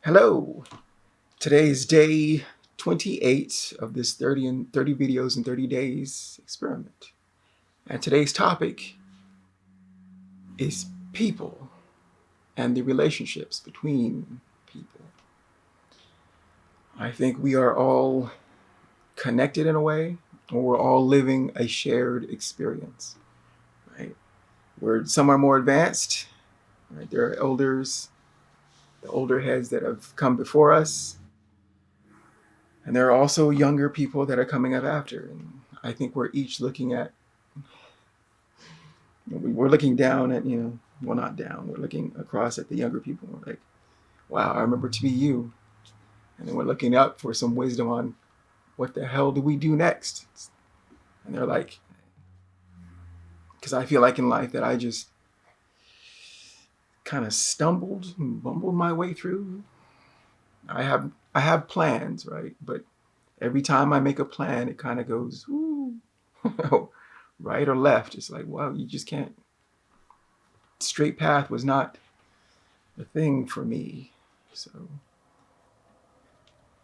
Hello. Today is day 28 of this 30 videos in 30 days experiment. And today's topic is people and the relationships between people. I think we are all connected in a way, or we're all living a shared experience, right? Where some are more advanced, right? There are elders, the older heads that have come before us, and there are also younger people that are coming up after. And I think we're each looking at, we're looking down at, well, not down, we're looking across at the younger people. We're like, wow, I remember to be you. And then we're looking up for some wisdom on what the hell do we do next? And they're like, because I feel like in life that I just kind of stumbled and bumbled my way through. I have plans, right? But every time I make a plan, it kind of goes, ooh, right or left. It's like, wow, you just can't. Straight path was not the thing for me. So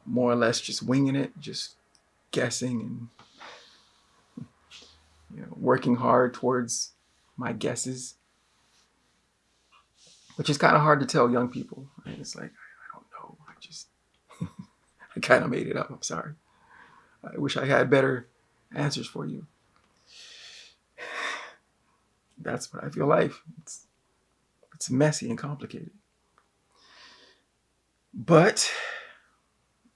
more or less just winging it, just guessing and working hard towards my guesses, which is kind of hard to tell young people. Right? It's like, I don't know. I kind of made it up. I'm sorry. I wish I had better answers for you. That's what I feel life. It's messy and complicated. But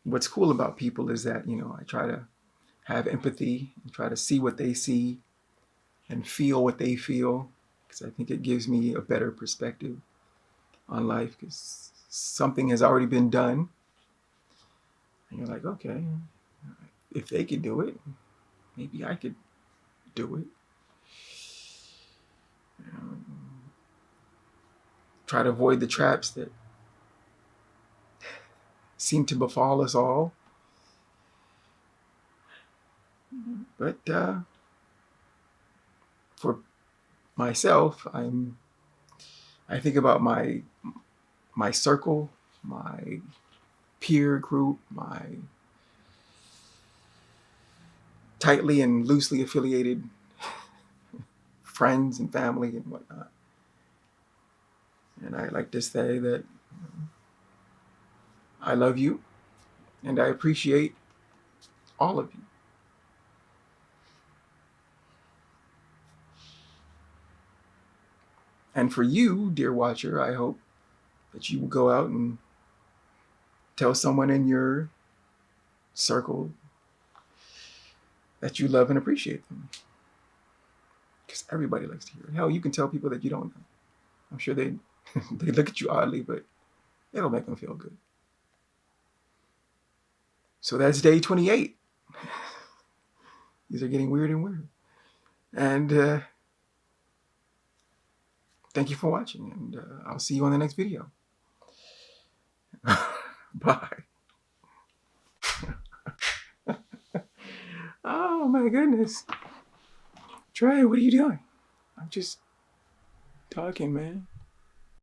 what's cool about people is that, I try to have empathy and try to see what they see and feel what they feel, because I think it gives me a better perspective on life, because something has already been done. And you're like, okay, if they could do it, maybe I could do it. Try to avoid the traps that seem to befall us all. But for myself, I think about my circle, my peer group, my tightly and loosely affiliated friends and family and whatnot. And I like to say that I love you and I appreciate all of you. And for you, dear watcher, I hope that you will go out and tell someone in your circle that you love and appreciate them. Because everybody likes to hear it. Hell, you can tell people that you don't know. I'm sure they look at you oddly, but it'll make them feel good. So that's day 28. These are getting weird and weird. And thank you for watching, and I'll see you on the next video. Bye. Oh my goodness. Trey, what are you doing? I'm just talking, man.